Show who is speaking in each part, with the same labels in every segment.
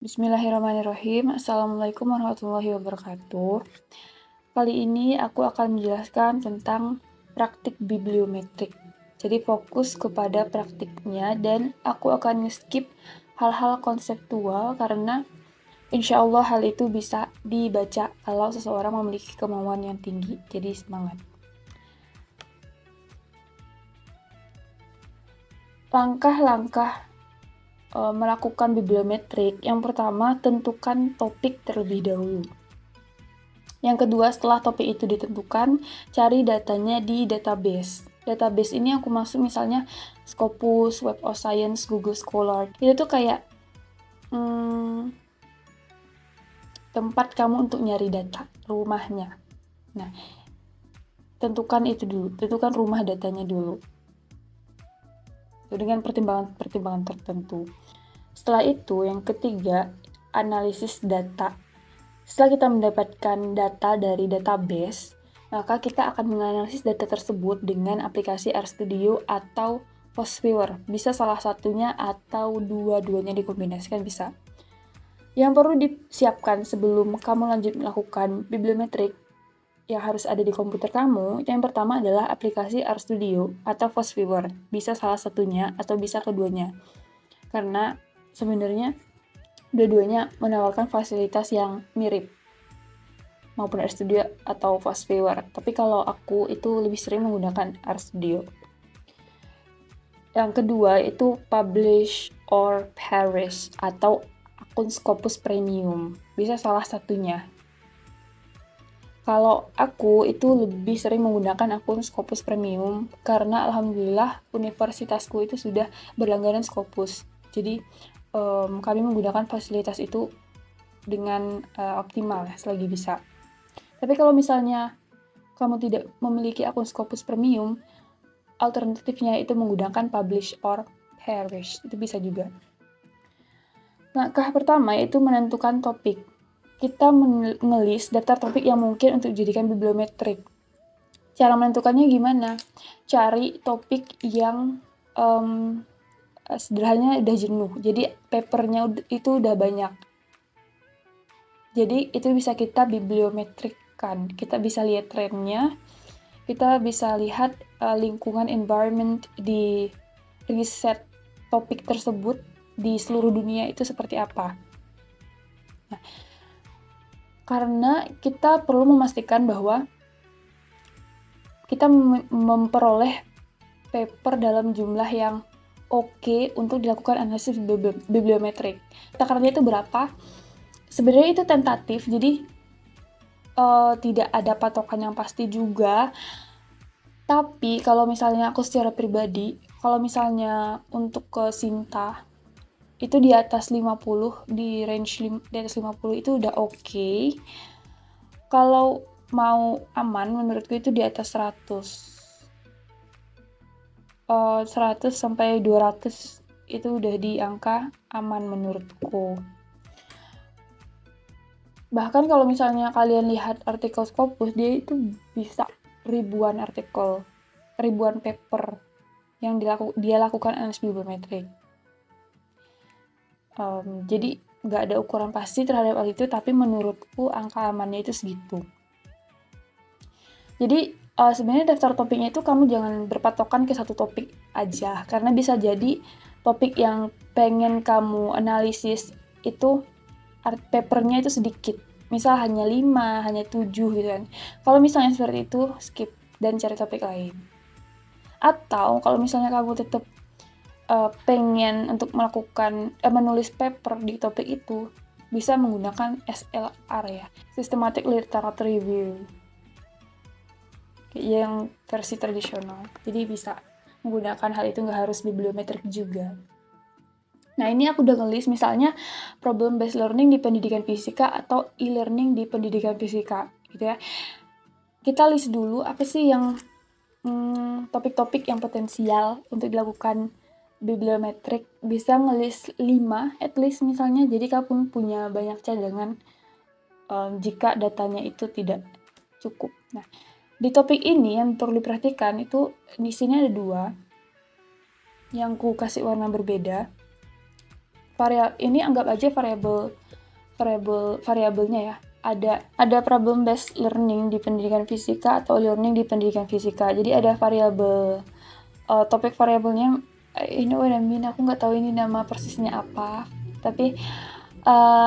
Speaker 1: Bismillahirrahmanirrahim. Assalamualaikum warahmatullahi wabarakatuh. Kali ini aku akan menjelaskan tentang praktik bibliometrik. Jadi fokus kepada praktiknya dan aku akan skip hal-hal konseptual karena insya Allah hal itu bisa dibaca kalau seseorang memiliki kemauan yang tinggi. Jadi semangat. Langkah-langkah melakukan bibliometrik, yang pertama tentukan topik terlebih dahulu. Yang kedua, setelah topik itu ditentukan, cari datanya di database. Database ini aku masuk misalnya Scopus, Web of Science, Google Scholar. Itu tuh kayak tempat kamu untuk nyari data, rumahnya. Nah, tentukan itu dulu, tentukan rumah datanya dulu. Dengan pertimbangan-pertimbangan tertentu. Setelah itu, yang ketiga, analisis data. Setelah kita mendapatkan data dari database, maka kita akan menganalisis data tersebut dengan aplikasi RStudio atau FastViewer. Bisa salah satunya atau dua-duanya dikombinasikan bisa. Yang perlu disiapkan sebelum kamu lanjut melakukan bibliometrik yang harus ada di komputer kamu, yang pertama adalah aplikasi RStudio atau FastViewer. Bisa salah satunya atau bisa keduanya. Karena sebenarnya dua-duanya menawarkan fasilitas yang mirip, maupun RStudio atau FastViewer. Tapi kalau aku itu lebih sering menggunakan RStudio. Yang kedua itu Publish or Perish atau akun Scopus Premium. Bisa salah satunya. Kalau aku itu lebih sering menggunakan akun Scopus Premium karena alhamdulillah universitasku itu sudah berlangganan Scopus. Jadi kami menggunakan fasilitas itu dengan optimal ya, selagi bisa. Tapi kalau misalnya kamu tidak memiliki akun Scopus Premium, alternatifnya itu menggunakan Publish or Perish. Itu bisa juga. Langkah pertama itu menentukan topik. Kita menulis daftar topik yang mungkin untuk dijadikan bibliometrik. Cara menentukannya gimana? Cari topik yang sederhananya udah jenuh. Jadi papernya itu udah banyak. Jadi itu bisa kita bibliometrikkan. Kita bisa lihat trennya. Kita bisa lihat lingkungan environment di riset topik tersebut di seluruh dunia itu seperti apa. Nah, karena kita perlu memastikan bahwa kita memperoleh paper dalam jumlah yang oke untuk dilakukan analisis bibliometrik. Takarannya itu berapa? Sebenarnya itu tentatif, jadi tidak ada patokan yang pasti juga. Tapi kalau misalnya aku secara pribadi, kalau misalnya untuk ke Sinta, itu di atas 50, di range di atas 50 itu udah oke. Kalau mau aman, menurutku itu di atas 100. 100 sampai 200 itu udah di angka aman menurutku. Bahkan kalau misalnya kalian lihat artikel Scopus, dia itu bisa ribuan artikel, ribuan paper yang dia lakukan analisis bibliometrik. Jadi nggak ada ukuran pasti terhadap hal itu, tapi menurutku angka amannya itu segitu. Jadi sebenarnya daftar topiknya itu kamu jangan berpatokan ke satu topik aja, karena bisa jadi topik yang pengen kamu analisis itu papernya itu sedikit. Misal hanya 5, hanya 7 gitu kan. Kalau misalnya seperti itu, skip dan cari topik lain. Atau kalau misalnya kamu tetap pengen untuk melakukan menulis paper di topik itu, bisa menggunakan SLR ya, Systematic Literature Review, yang versi tradisional. Jadi bisa menggunakan hal itu, nggak harus bibliometrik juga. Nah, ini aku udah ngelis misalnya problem based learning di pendidikan fisika atau e-learning di pendidikan fisika gitu ya. Kita list dulu apa sih yang topik-topik yang potensial untuk dilakukan bibliometrik. Bisa ngelis 5 at least misalnya, jadi kamu punya banyak cadangan jika datanya itu tidak cukup. Nah, di topik ini yang perlu diperhatikan itu di sini ada 2 yang ku kasih warna berbeda. ini anggap aja variabelnya ya. Ada problem based learning di pendidikan fisika atau learning di pendidikan fisika. Jadi ada variabel topik variabelnya, you know what I mean, aku nggak tahu ini nama persisnya apa, tapi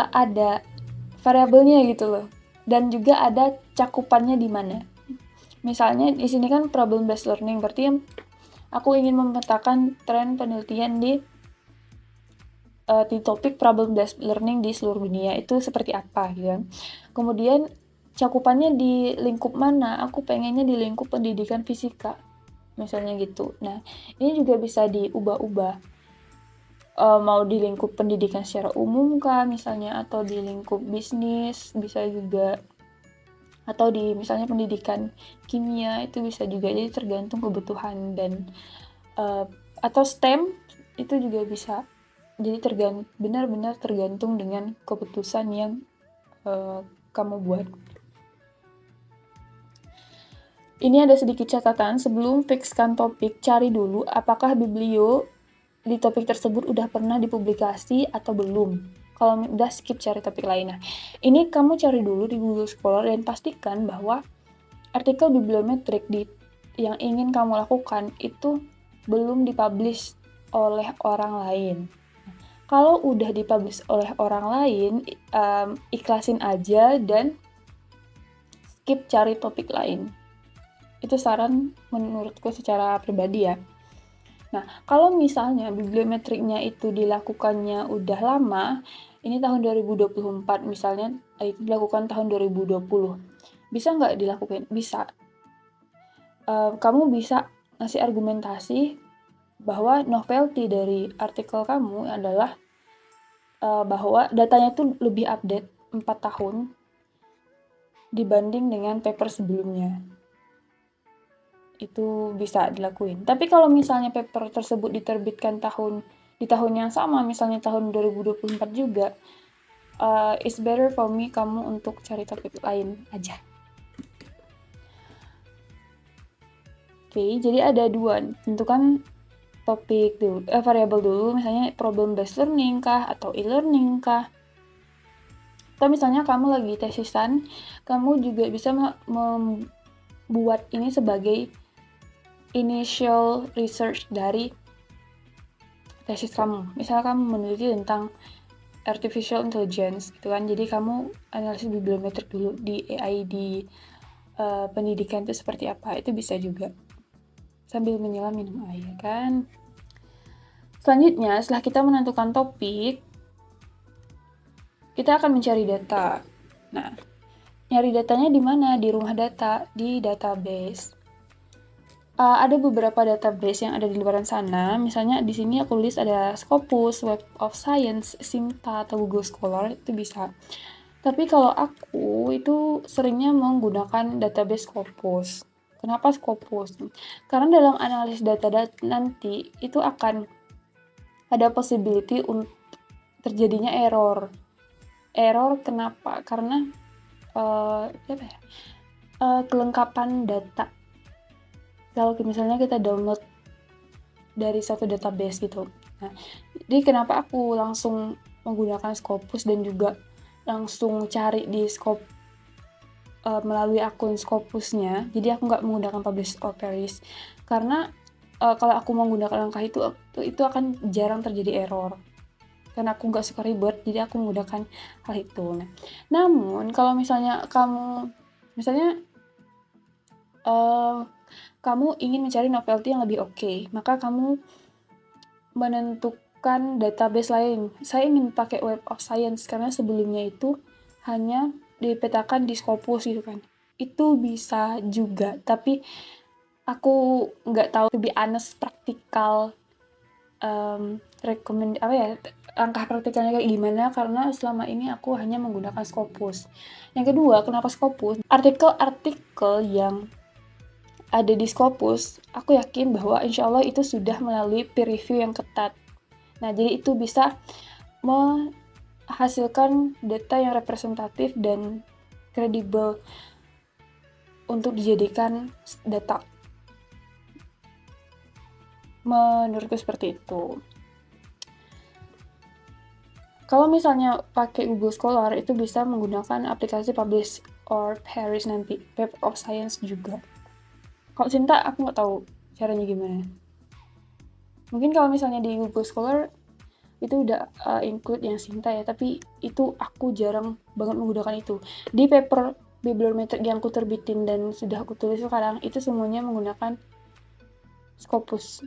Speaker 1: ada variabelnya gitu loh, dan juga ada cakupannya di mana. Misalnya di sini kan problem based learning, berarti aku ingin memetakan tren penelitian di topik problem based learning di seluruh dunia itu seperti apa gitu kan. Kemudian cakupannya di lingkup mana, aku pengennya di lingkup pendidikan fisika misalnya gitu. Nah, ini juga bisa diubah-ubah, mau di lingkup pendidikan secara umum kah misalnya, atau di lingkup bisnis bisa juga, atau di misalnya pendidikan kimia itu bisa juga. Jadi tergantung kebutuhan dan atau STEM itu juga bisa. Jadi benar-benar tergantung dengan keputusan yang kamu buat. Ini ada sedikit catatan, sebelum fixkan topik, cari dulu apakah biblio di topik tersebut udah pernah dipublikasi atau belum. Kalau udah, skip, cari topik lainnya. Ini kamu cari dulu di Google Scholar dan pastikan bahwa artikel bibliometrik yang ingin kamu lakukan itu belum dipublish oleh orang lain. Kalau udah dipublish oleh orang lain, ikhlasin aja dan skip, cari topik lain. Itu saran menurutku secara pribadi ya. Nah, kalau misalnya bibliometriknya itu dilakukannya udah lama, ini tahun 2024 misalnya, itu dilakukan tahun 2020. Bisa nggak dilakukan? Bisa. Kamu bisa ngasih argumentasi bahwa novelty dari artikel kamu adalah bahwa datanya tuh lebih update 4 tahun dibanding dengan paper sebelumnya. Itu bisa dilakuin. Tapi kalau misalnya paper tersebut diterbitkan di tahun yang sama, misalnya tahun 2024 juga, it's better for me kamu untuk cari topik lain aja. Oke, jadi ada 2, tentukan topik dulu, variabel dulu, misalnya problem based learning kah atau e-learning kah. Atau misalnya kamu lagi tesisan, kamu juga bisa membuat ini sebagai initial research dari tesis kamu. Misalnya kamu meneliti tentang artificial intelligence gitu kan, jadi kamu analisis bibliometrik dulu di AI di pendidikan itu seperti apa, itu bisa juga sambil menyelam minum air kan. Selanjutnya, setelah kita menentukan topik, kita akan mencari data. Nah, nyari datanya di mana? Di rumah data, di database. Ada beberapa database yang ada di luar sana. Misalnya di sini aku list ada Scopus, Web of Science, Sinta, atau Google Scholar, itu bisa. Tapi kalau aku itu seringnya menggunakan database Scopus. Kenapa Scopus? Karena dalam analisis data nanti itu akan ada possibility untuk terjadinya error. Error kenapa? Karena kelengkapan data. Kalau misalnya kita download dari satu database gitu. Nah, jadi kenapa aku langsung menggunakan Scopus dan juga langsung cari di melalui akun Scopusnya. Jadi aku nggak menggunakan publish or perish. Karena kalau aku menggunakan langkah itu akan jarang terjadi error. Karena aku nggak suka ribet, jadi aku menggunakan hal itu. Nah, namun kalau misalnya kamu ingin mencari novelty yang lebih oke, maka kamu menentukan database lain. Saya ingin pakai Web of Science karena sebelumnya itu hanya dipetakan di Scopus gitu kan. Itu bisa juga, tapi aku nggak tahu lebih honest praktikal langkah praktikalnya kayak gimana, karena selama ini aku hanya menggunakan Scopus. Yang kedua, kenapa Scopus? Artikel-artikel yang ada di Scopus, aku yakin bahwa insya Allah itu sudah melalui peer review yang ketat. Nah, jadi itu bisa menghasilkan data yang representatif dan kredibel untuk dijadikan data. Menurutku seperti itu. Kalau misalnya pakai Google Scholar, itu bisa menggunakan aplikasi Publish or Perish nanti, Paper of Science juga. Kalau Sinta, aku nggak tahu caranya gimana. Mungkin kalau misalnya di Google Scholar, itu udah include yang Sinta ya, tapi itu aku jarang banget menggunakan itu. Di paper bibliometrik yang aku terbitin dan sudah aku tulis sekarang, itu semuanya menggunakan Scopus.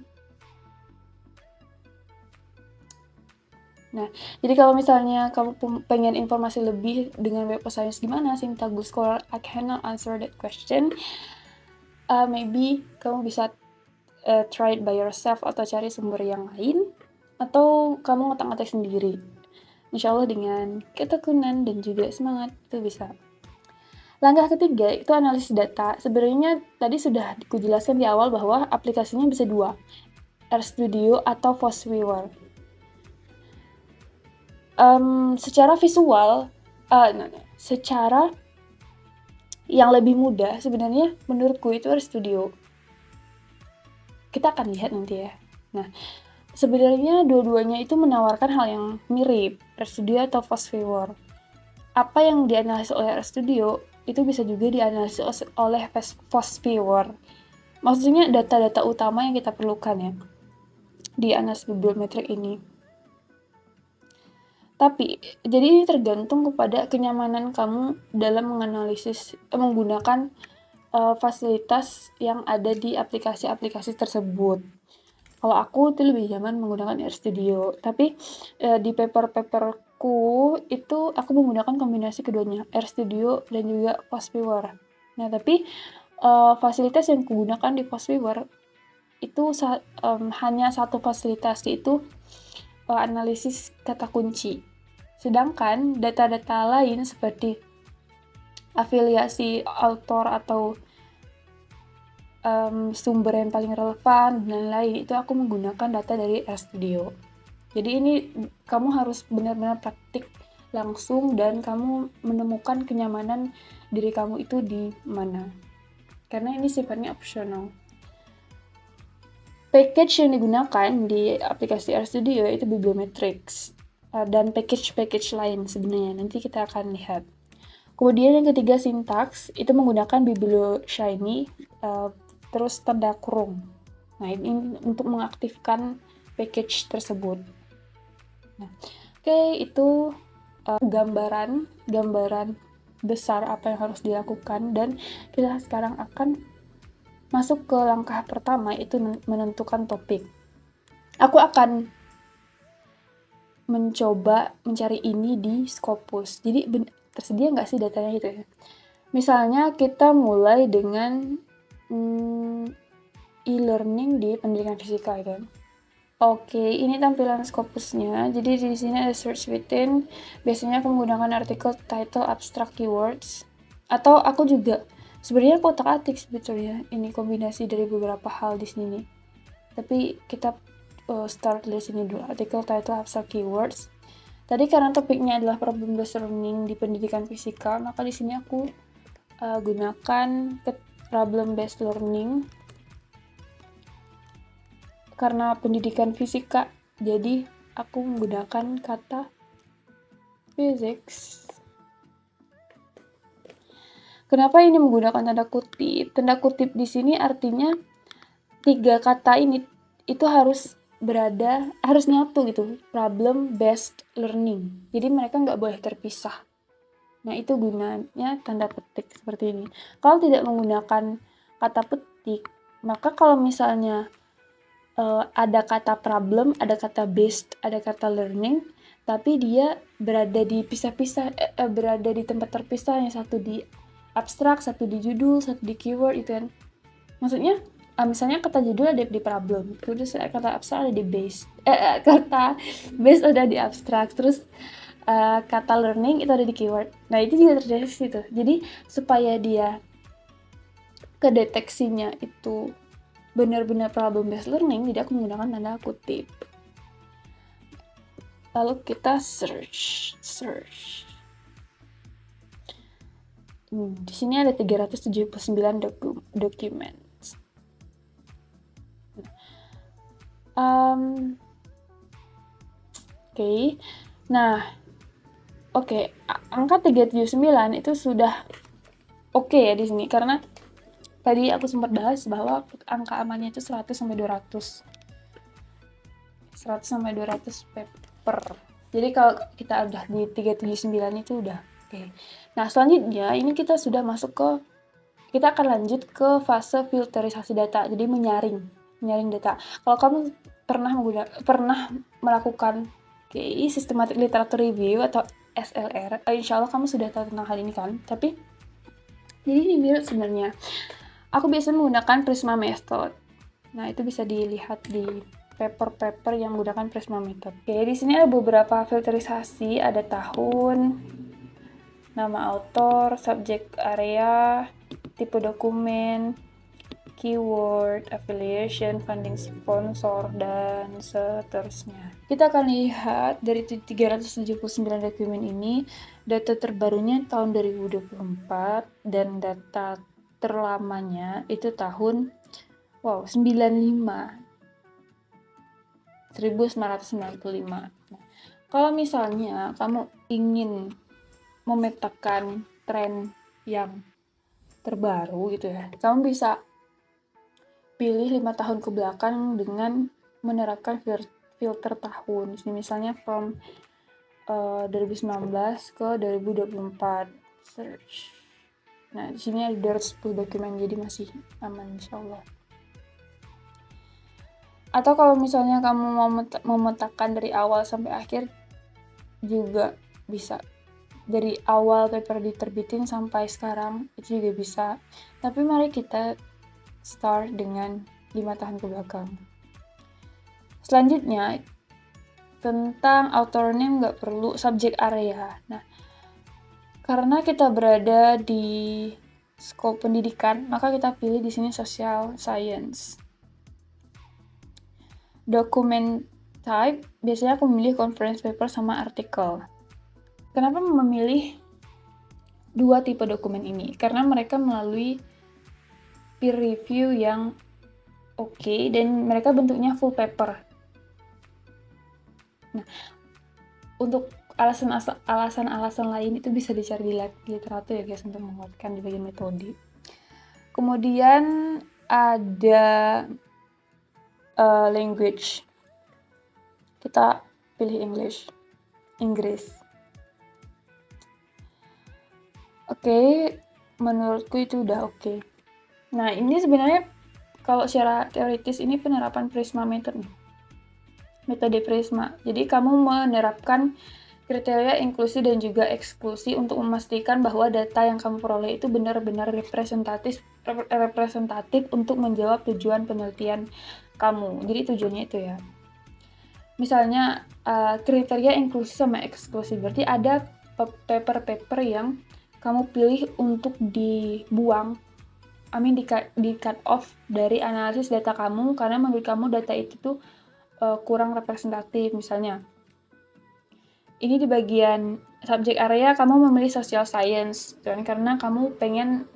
Speaker 1: Nah, jadi kalau misalnya kamu pengen informasi lebih dengan Web of Science gimana Sinta Google Scholar, I cannot answer that question. Maybe kamu bisa try it by yourself atau cari sumber yang lain, atau kamu ngotak-ngatik sendiri. Insya Allah dengan ketekunan dan juga semangat itu bisa. Langkah ketiga itu analisis data. Sebenarnya tadi sudah aku jelaskan di awal bahwa aplikasinya bisa dua, RStudio atau FastViewer. Secara visual, secara yang lebih mudah sebenarnya menurutku itu RStudio. Kita akan lihat nanti ya. Nah, sebenarnya dua-duanya itu menawarkan hal yang mirip, RStudio atau FastViewer. Apa yang dianalisis oleh RStudio itu bisa juga dianalisis oleh FastViewer. Maksudnya data-data utama yang kita perlukan ya di analisis bibliometrik ini. Tapi, jadi ini tergantung kepada kenyamanan kamu dalam menganalisis, menggunakan fasilitas yang ada di aplikasi-aplikasi tersebut. Kalau aku tuh lebih nyaman menggunakan RStudio, tapi di paper-paperku itu aku menggunakan kombinasi keduanya, RStudio dan juga FastViewer. Nah, tapi fasilitas yang kugunakan di FastViewer itu hanya satu fasilitas, yaitu analisis kata kunci. Sedangkan data-data lain seperti afiliasi author atau sumber yang paling relevan dan lain itu aku menggunakan data dari RStudio. Jadi ini kamu harus benar-benar praktik langsung dan kamu menemukan kenyamanan diri kamu itu di mana. Karena ini sifatnya optional. Package yang digunakan di aplikasi RStudio itu Bibliometrics dan package-package lain sebenarnya. Nanti kita akan lihat. Kemudian yang ketiga syntax itu menggunakan BiblioShiny terus tanda kurung. Nah, ini untuk mengaktifkan package tersebut. Nah, itu gambaran besar apa yang harus dilakukan, dan kita sekarang akan masuk ke langkah pertama, itu menentukan topik. Aku akan mencoba mencari ini di Scopus. Jadi tersedia nggak sih datanya gitu ya? Misalnya kita mulai dengan e-learning di pendidikan fisika gitu. Oke, ini tampilan Scopusnya. Jadi di sini ada search within. Biasanya aku menggunakan artikel, title, abstract, keywords. Atau aku juga sebenarnya aku otak-atik sebetulnya. Ini kombinasi dari beberapa hal di sini. Tapi kita start dari sini dulu. Artikel, title, abstract, keywords. Tadi karena topiknya adalah problem based learning di pendidikan fisika, maka di sini aku gunakan problem based learning. Karena pendidikan fisika, jadi aku menggunakan kata physics. Kenapa ini menggunakan tanda kutip? Tanda kutip di sini artinya 3 kata ini itu harus nyatu gitu, problem based learning. Jadi mereka nggak boleh terpisah. Nah, itu gunanya tanda petik seperti ini. Kalau tidak menggunakan kata petik, maka kalau misalnya ada kata problem, ada kata based, ada kata learning, tapi dia berada di berada di tempat terpisah, yang satu di abstrak, satu di judul, satu di keyword itu kan. Maksudnya misalnya kata judul ada di problem, terus kata abstrak ada di based, kata based ada di abstrak, terus kata learning itu ada di keyword. Nah, itu juga terjadi di situ. Jadi supaya dia kedeteksinya itu benar-benar problem based learning, jadi aku menggunakan tanda kutip. Lalu kita search. Di sini ada 379 dokumen. Oke. Nah, oke, angka 379 itu sudah oke ya di sini, karena tadi aku sempat bahas bahwa angka amannya itu 100 sampai 200. 100 sampai 200 paper. Jadi kalau kita udah di 379 itu udah oke. Nah, selanjutnya ini kita sudah masuk ke, kita akan lanjut ke fase filterisasi data. Jadi menyaring data. Kalau kamu pernah melakukan systematic literature review atau SLR, insya Allah kamu sudah tahu tentang hal ini kan. Tapi jadi ini mirip sebenarnya. Aku biasanya menggunakan Prisma method. Nah, itu bisa dilihat di paper-paper yang menggunakan Prisma method. Oke, di sini ada beberapa filterisasi, ada tahun, nama author, subject area, tipe dokumen, keyword, affiliation, funding sponsor, dan seterusnya. Kita akan lihat dari 379 dokumen ini, data terbarunya tahun 2024 dan data terlamanya itu tahun 1995. Nah, kalau misalnya kamu ingin memetakan tren yang terbaru gitu ya, kamu bisa pilih 5 tahun ke belakang dengan menerapkan filter tahun. Misalnya from 2019 ke 2024 search. Nah, di sini ada 210 dokumen, jadi masih aman insyaallah. Atau kalau misalnya kamu mau memetakan dari awal sampai akhir juga bisa. Dari awal paper diterbitin sampai sekarang itu juga bisa. Tapi mari kita start dengan 5 tahun ke belakang. Selanjutnya, tentang author name nggak perlu subject area. Nah, karena kita berada di scope pendidikan, maka kita pilih di sini social science. Dokumen type, biasanya aku memilih conference paper sama artikel. Kenapa memilih dua tipe dokumen ini? Karena mereka melalui peer review yang oke, dan mereka bentuknya full paper. Nah, untuk alasan-alasan lain itu bisa dicari di literatur ya guys, untuk menguatkan di bagian metode. Kemudian ada language. Kita pilih Inggris. Oke, menurutku itu udah oke. Nah, ini sebenarnya kalau secara teoritis ini penerapan Prisma method nih. Metode Prisma. Jadi kamu menerapkan kriteria inklusi dan juga eksklusi untuk memastikan bahwa data yang kamu peroleh itu benar-benar representatif untuk menjawab tujuan penelitian kamu. Jadi tujuannya itu ya. Misalnya kriteria inklusi sama eksklusi, berarti ada paper-paper yang kamu pilih untuk dibuang, di cut off dari analisis data kamu karena menurut kamu data itu tuh kurang representatif. Misalnya ini di bagian subject area kamu memilih social science kan, karena kamu pengen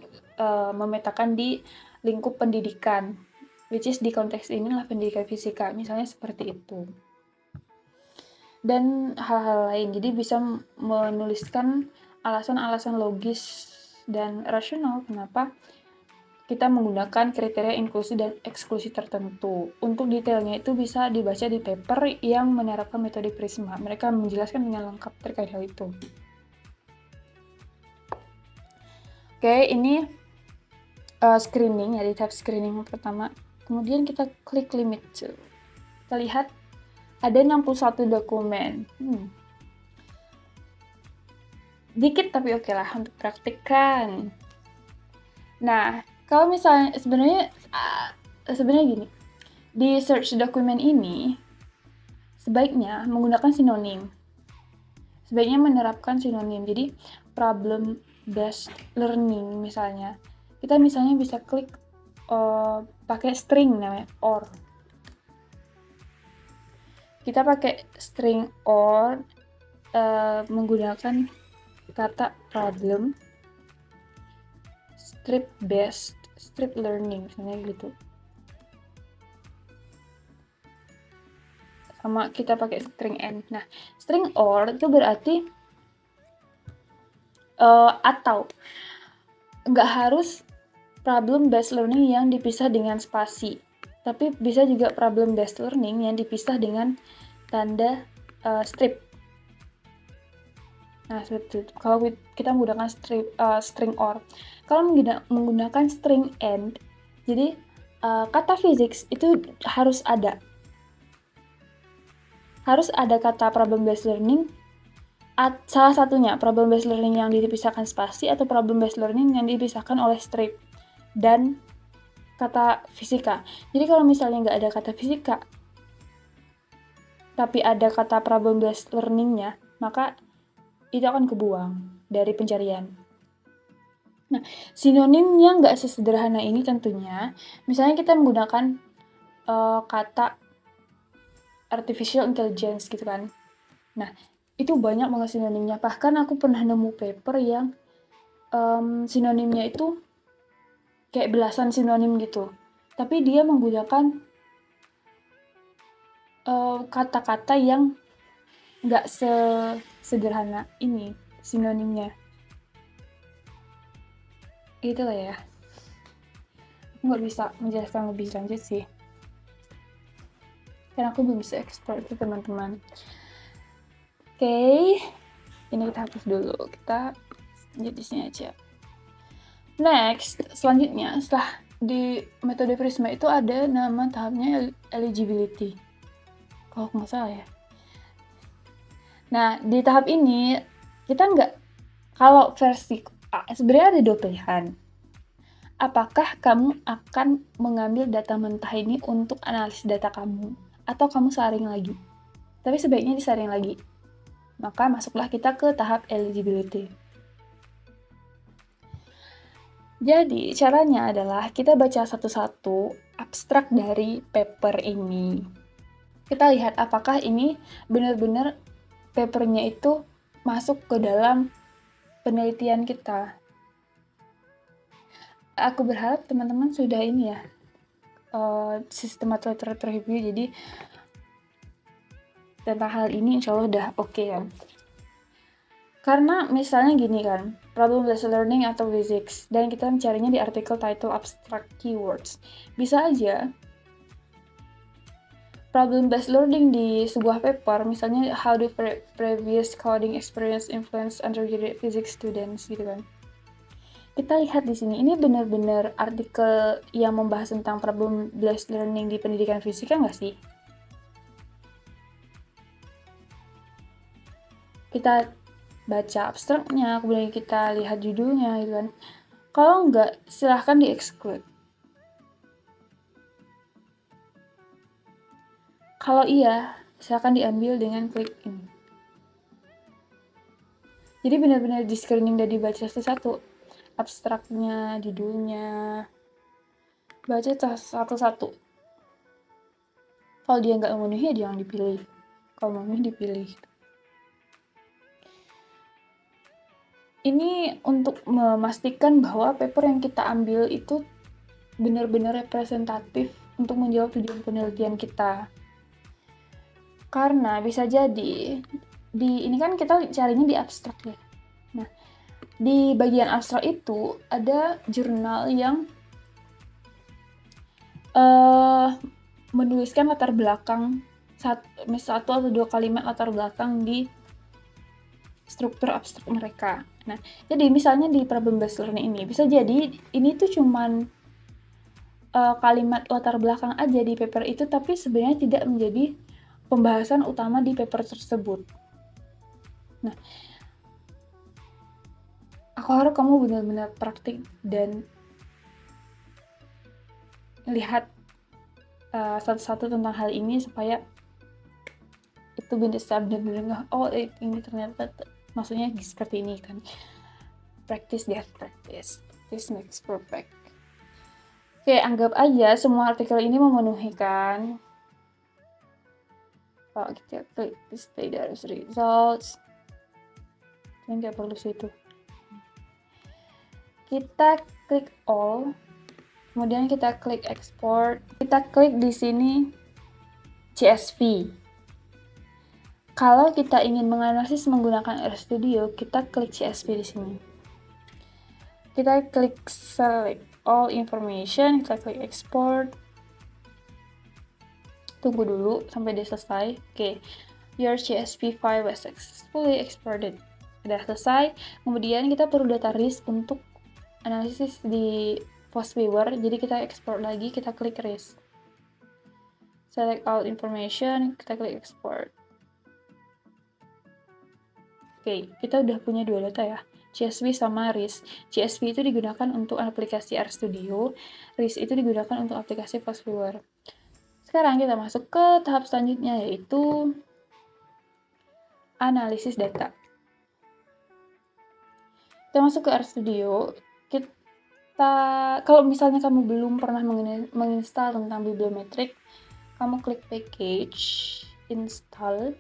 Speaker 1: memetakan di lingkup pendidikan, which is di konteks ini adalah pendidikan fisika, misalnya seperti itu. Dan hal-hal lain, jadi bisa menuliskan alasan-alasan logis dan rasional kenapa kita menggunakan kriteria inklusi dan eksklusi tertentu. Untuk detailnya itu bisa dibaca di paper yang menerapkan metode Prisma. Mereka menjelaskan dengan lengkap terkait hal itu. Oke, ini screening ya, di tab screening yang pertama. Kemudian kita klik limit. Kita lihat ada 61 dokumen. Dikit tapi oke lah untuk praktikkan. Nah, kalau misalnya sebenarnya gini, di search dokumen ini sebaiknya menggunakan sinonim. Sebaiknya menerapkan sinonim. Jadi problem based learning misalnya. Kita misalnya bisa klik pakai string namanya or. Kita pakai string or menggunakan kata problem, strip learning misalnya gitu. sama kita pakai string and. Nah, string or itu berarti atau nggak harus problem based learning yang dipisah dengan spasi, tapi bisa juga problem based learning yang dipisah dengan tanda strip. Nah, seperti itu. Kalau kita menggunakan string or. Kalau menggunakan string and, jadi kata physics itu harus ada. Harus ada kata problem based learning, salah satunya problem based learning yang dipisahkan spasi atau problem based learning yang dipisahkan oleh strip dan kata fisika. Jadi kalau misalnya nggak ada kata fisika, tapi ada kata problem based learningnya, maka itu akan kebuang dari pencarian. Nah, sinonimnya nggak sesederhana ini tentunya. Misalnya kita menggunakan kata artificial intelligence gitu kan. Nah, itu banyak banget sinonimnya. Bahkan aku pernah nemu paper yang sinonimnya itu kayak belasan sinonim gitu. Tapi dia menggunakan kata-kata yang nggak sederhana ini sinonimnya. Gitu lah ya. Aku nggak bisa menjelaskan lebih lanjut sih. Karena aku belum bisa explore itu teman-teman. Oke, ini kita hapus dulu. Kita lanjut di sini aja. Next, selanjutnya setelah di metode Prisma itu ada nama tahapnya eligibility. Kalau nggak salah ya. Nah, di tahap ini kita nggak, kalau versi A sebenarnya ada dua pilihan. Apakah kamu akan mengambil data mentah ini untuk analisis data kamu, atau kamu saring lagi? Tapi sebaiknya disaring lagi. Maka masuklah kita ke tahap eligibility. Jadi, caranya adalah kita baca satu-satu abstrak dari paper ini. Kita lihat apakah ini benar-benar papernya itu masuk ke dalam penelitian kita. Aku berharap teman-teman sudah ini ya, systematic literature review, jadi tentang hal ini insya Allah udah oke ya. Karena misalnya gini kan, problem based learning atau physics, dan kita mencarinya di artikel title abstract keywords. Bisa aja problem based learning di sebuah paper, misalnya how the previous coding experience influence undergraduate physics students gitu kan. Kita lihat di sini, ini benar-benar artikel yang membahas tentang problem based learning di pendidikan fisika nggak sih? Kita baca abstraknya, kemudian kita lihat judulnya gitu kan. Kalau nggak, silahkan di-exclude. Kalau iya, silahkan diambil dengan klik ini. Jadi benar-benar di-screening dan dibaca satu-satu. Abstraknya, judulnya, baca satu-satu. Kalau dia nggak memenuhi, ya jangan dipilih. Kalau memenuhi, dipilih. Ini untuk memastikan bahwa paper yang kita ambil itu benar-benar representatif untuk menjawab tujuan penelitian kita. Karena bisa jadi, ini kan kita carinya di abstrak ya. Nah, di bagian abstrak itu ada jurnal yang menuliskan latar belakang satu atau dua kalimat latar belakang di struktur abstrak mereka. Nah, jadi misalnya di problem based learning ini, bisa jadi ini tuh cuman kalimat latar belakang aja di paper itu, tapi sebenarnya tidak menjadi pembahasan utama di paper tersebut. Nah, aku harap kamu benar-benar praktik dan lihat satu-satu tentang hal ini supaya itu bisa benar-benar oh ini ternyata maksudnya seperti ini kan. Practice makes perfect. Oke, anggap aja semua artikel ini memenuhi kan. Kalau kita klik display the results, ini nggak perlu situ. Kita klik all, kemudian kita klik export. Kita klik di sini CSV. Kalau kita ingin menganalisis menggunakan RStudio, kita klik CSV di sini. Kita klik select all information, kita klik export. Tunggu dulu sampai dia selesai. Oke, your CSV file was successfully exported. Udah selesai. Kemudian kita perlu data RIS untuk analisis di Postweaver. Jadi kita export lagi, kita klik RIS. Select all information, kita klik export. Oke, kita udah punya dua data ya, CSV sama RIS. CSV itu digunakan untuk aplikasi RStudio, RIS itu digunakan untuk aplikasi Postweaver. Sekarang kita masuk ke tahap selanjutnya, yaitu analisis data. Kita masuk ke RStudio, kalau misalnya kamu belum pernah menginstal tentang bibliometrik, kamu klik package, install,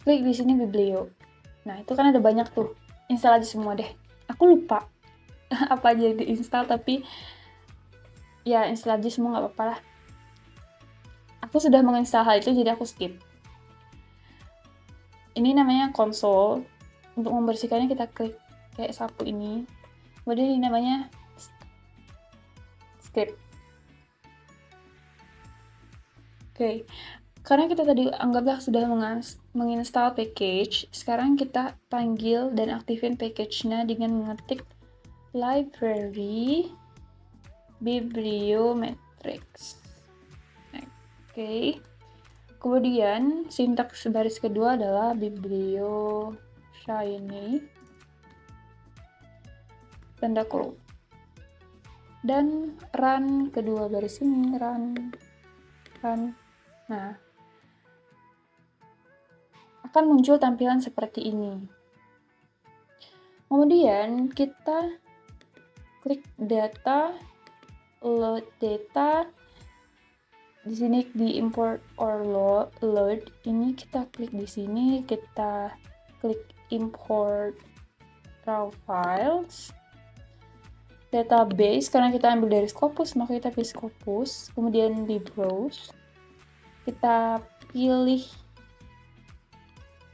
Speaker 1: klik di sini biblio. Nah, itu kan ada banyak tuh. Install aja semua deh. Aku lupa apa aja yang diinstal, tapi ya install aja semua nggak apa-apa lah. Aku sudah menginstal hal itu, jadi aku skip. Ini namanya konsol. Untuk membersihkannya kita klik kayak sapu ini. Kemudian ini namanya script. Oke. Karena kita tadi anggaplah sudah menginstal package, sekarang kita panggil dan aktifin package-nya dengan mengetik library bibliometrics. Oke. Kemudian sintaks baris kedua adalah biblio shiny tanda kurung. Dan run kedua baris ini, run. Nah, akan muncul tampilan seperti ini. Kemudian kita klik data, load data. Di sini di import or load, ini kita klik di sini, kita klik import raw files. Database, karena kita ambil dari Scopus, maka kita pilih Scopus. Kemudian di browse, kita pilih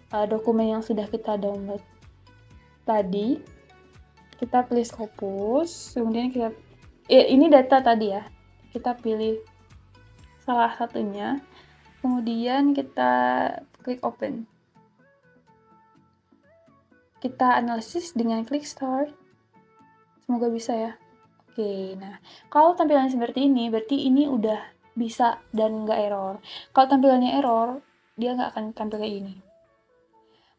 Speaker 1: dokumen yang sudah kita download tadi, kita pilih Scopus, kemudian kita ini data tadi ya, kita pilih salah satunya, kemudian kita klik open, kita analisis dengan klik start. Semoga bisa ya. Oke, nah kalau tampilannya seperti ini, berarti ini udah bisa dan nggak error. Kalau tampilannya error, dia nggak akan tampil kayak gini.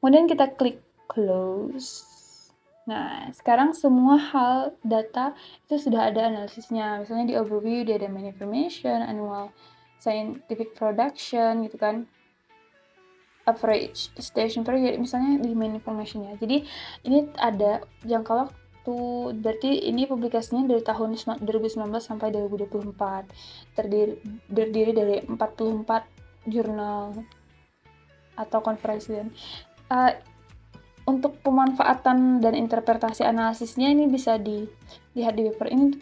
Speaker 1: Kemudian kita klik close. Nah, sekarang semua hal data itu sudah ada analisisnya. Misalnya di overview dia ada main information, annual scientific production gitu kan. Average station period misalnya di main information ya. Jadi ini ada jangka waktu, berarti ini publikasinya dari tahun 2019 sampai 2024. Terdiri dari 44 jurnal atau konferensi. Untuk pemanfaatan dan interpretasi analisisnya ini bisa dilihat di paper ini,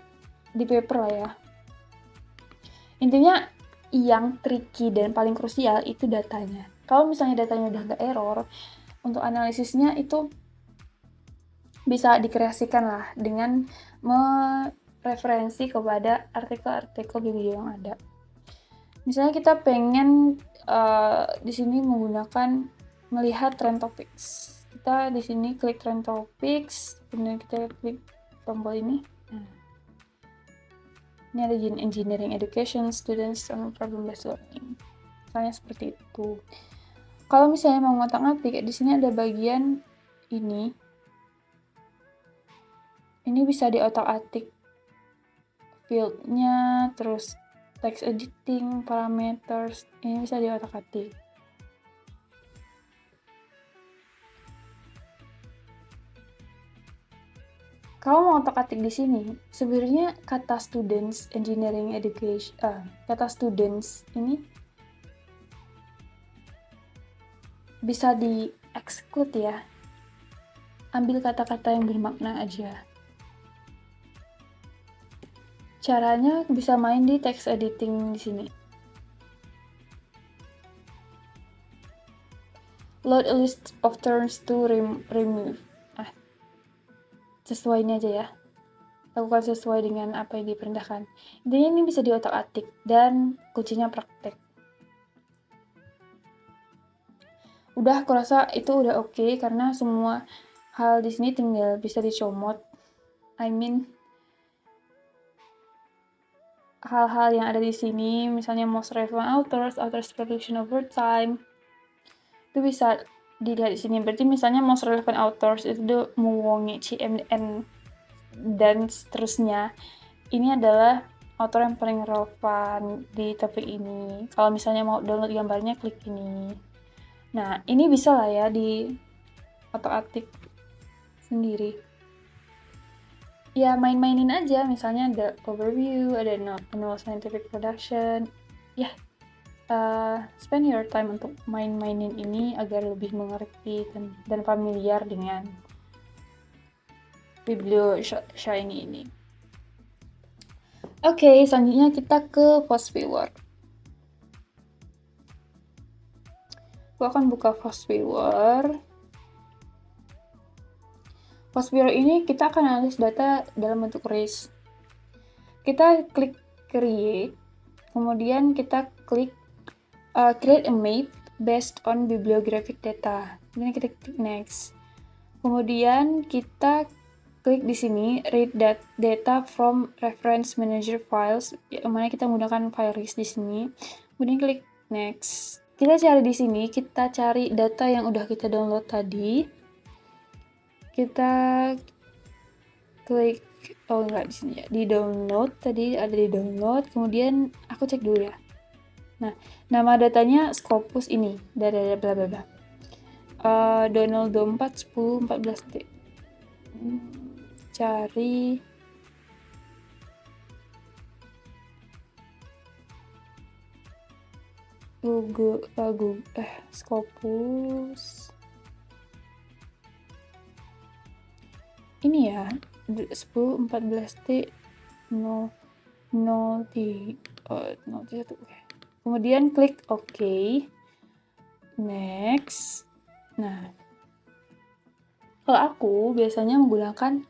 Speaker 1: di paper lah ya. Intinya yang tricky dan paling krusial itu datanya. Kalau misalnya datanya udah nggak error, untuk analisisnya itu bisa dikreasikan lah dengan mereferensi kepada artikel-artikel biblio yang ada. Misalnya kita pengen di sini menggunakan melihat trend topics. Kita di sini klik trend topics, kemudian kita klik tombol ini. Ini ada engineering education, students on problem based learning. Misalnya seperti itu. Kalau misalnya mau ngotak-ngatik, di sini ada bagian ini. Ini bisa diotak-atik field-nya, terus text editing, parameters, ini bisa diotak-atik. Kalau mau otak-atik di sini, sebenarnya kata students engineering education, kata students ini bisa di-exclude ya. Ambil kata-kata yang bermakna aja. Caranya bisa main di text editing di sini. Load a list of terms to remove. Sesuai ini aja ya. Lakukan sesuai dengan apa yang diperintahkan. Intinya ini bisa diotak-atik dan kuncinya praktek. Udah, aku rasa itu udah oke karena semua hal di sini tinggal bisa dicomot. I mean, hal-hal yang ada di sini, misalnya most relevant authors production over time, itu bisa dilihat di sini. Berarti misalnya most relevant authors itu Muwongi, CMN, dan seterusnya. Ini adalah author yang paling relevan di topik ini. Kalau misalnya mau download gambarnya, klik ini. Nah, ini bisa lah ya di otak-atik sendiri. Ya, main-mainin aja. Misalnya ada overview, ada no scientific production. Ya, spend your time untuk main-mainin ini agar lebih mengerti dan familiar dengan Biblio Shiny ini. Oke, selanjutnya kita ke Post Viewer. Aku akan buka Post Viewer. Post Viewer ini kita akan analis data dalam bentuk RAIS. Kita klik Create, kemudian kita klik Create a map based on bibliographic data. Kemudian kita klik Next. Kemudian kita klik di sini Read data from reference manager files, yang mana kita menggunakan file RAIS di sini. Kemudian klik Next. Kita cari di sini, kita cari data yang udah kita download tadi. Kita klik, di sini ya, di download, tadi ada di download, kemudian aku cek dulu ya. Nah, nama datanya Scopus ini, dari bla bla bla. Donald 24 10 14 detik. Cari Google Scopus. Ini ya, 10 14 detik 0 0 1. Kemudian klik OK. Next. Nah, kalau aku biasanya menggunakan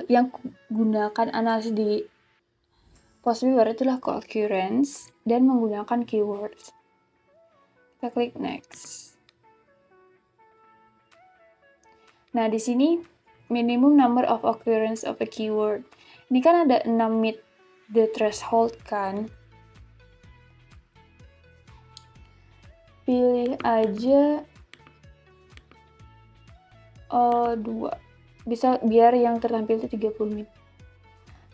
Speaker 1: yang gunakan analisis di Post Viewer itulah co-occurrence dan menggunakan keywords. Kita klik Next. Nah, di sini minimum number of occurrence of a keyword. Ini kan ada 6 meet the threshold kan. Pilih aja 2. Bisa biar yang tertampil itu 30 meet.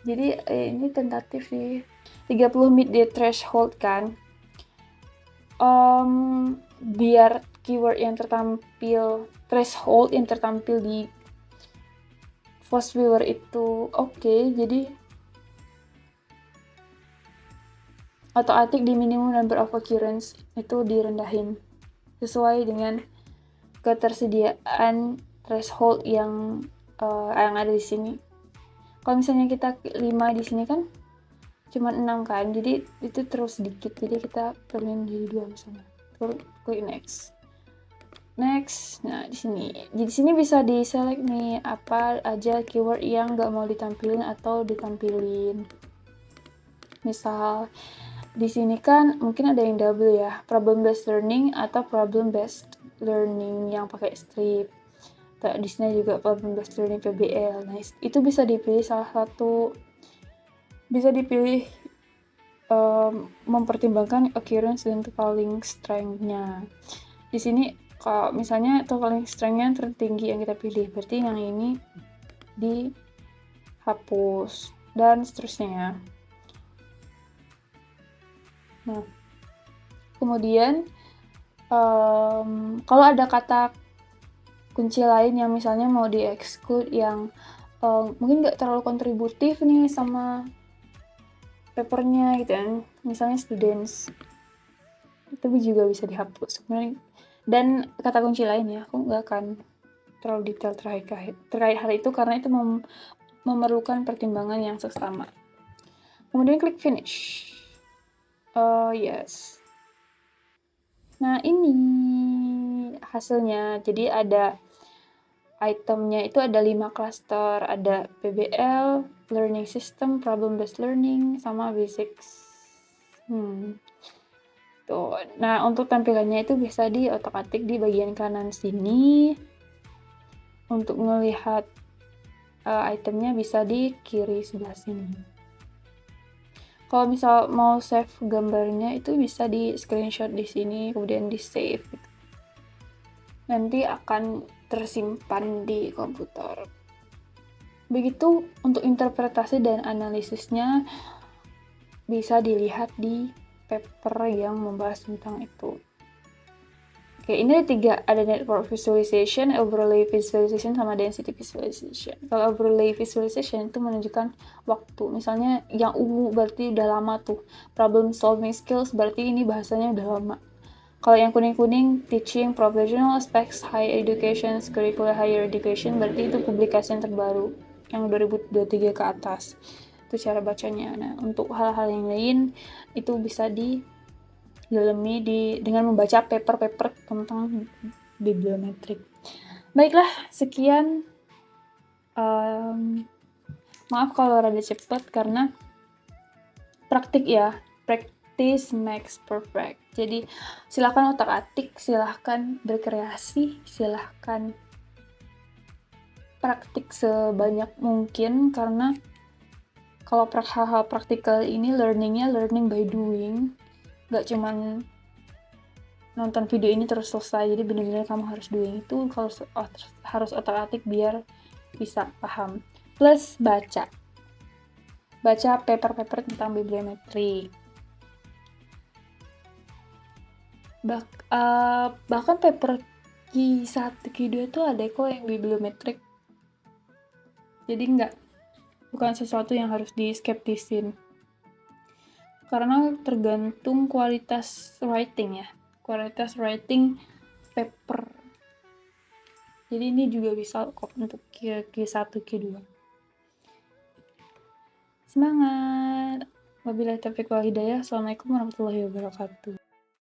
Speaker 1: Jadi ini tentatif sih. 30 meet the threshold kan. Biar keyword yang tertampil, threshold yang tertampil di Post Viewer itu oke, jadi otomatis di minimum number of occurrence itu direndahin sesuai dengan ketersediaan threshold yang ada di sini. Kalau misalnya kita 5 di sini kan cuma 6 kan, jadi itu terus sedikit, jadi kita turunin jadi 2 misalnya. Klik Next. Nah, di sini bisa di-select nih apa aja keyword yang nggak mau ditampilin atau ditampilin. Misal di sini kan mungkin ada yang double ya, problem based learning atau problem based learning yang pakai strip. Di sini juga problem based learning PBL. Nah, itu bisa dipilih salah satu. Bisa dipilih mempertimbangkan occurrence dan totaling strength-nya. Di sini kalau misalnya totaling strength-nya tertinggi yang kita pilih, berarti yang ini dihapus dan seterusnya. Nah, kemudian kalau ada kata kunci lain yang misalnya mau di-exclude yang mungkin nggak terlalu kontributif nih sama papernya gitu kan, misalnya students, itu juga bisa dihapus. Dan kata kunci lain ya, aku nggak akan terlalu detail terkait hal itu karena itu memerlukan pertimbangan yang seksama. Kemudian klik finish. Yes. Nah, ini hasilnya. Jadi ada itemnya itu ada 5 klaster, ada PBL, learning system, problem based learning, sama basics. Tuh. Nah, untuk tampilannya itu bisa diotak-atik di bagian kanan sini. Untuk melihat itemnya bisa di kiri sebelah sini. Kalau misal mau save gambarnya itu bisa di screenshot di sini, kemudian di save. Nanti akan tersimpan di komputer. Begitu untuk interpretasi dan analisisnya bisa dilihat di paper yang membahas tentang itu. Oke, ini ada 3, ada network visualization, overlay visualization, sama density visualization. Kalau overlay visualization itu menunjukkan waktu. Misalnya yang ungu berarti udah lama tuh. Problem solving skills berarti ini bahasanya udah lama. Kalau yang kuning-kuning, teaching, professional aspects, higher education, curricular higher education, berarti itu publikasi yang terbaru, yang 2023 ke atas. Itu cara bacanya. Nah, untuk hal-hal yang lain, itu bisa didalami dengan membaca paper-paper tentang bibliometrik. Baiklah, sekian. Maaf kalau rada cepet karena praktik ya. Practice makes perfect. Jadi silahkan otak-atik, silahkan berkreasi, silahkan praktik sebanyak mungkin, karena kalau hal-hal praktikal ini learning by doing, gak cuman nonton video ini terus selesai. Jadi benar-benar kamu harus doing itu, kalau harus otak-atik biar bisa paham. Plus baca paper-paper tentang bibliometri. Bahkan paper Q1, Q2 tuh ada kok yang bibliometrik. Jadi bukan sesuatu yang harus diskeptisin. Karena tergantung kualitas writing ya. Kualitas writing paper. Jadi ini juga bisa kok untuk Q1, Q2. Semangat! Wabillahi taufiq wal hidayah. Assalamualaikum warahmatullahi wabarakatuh.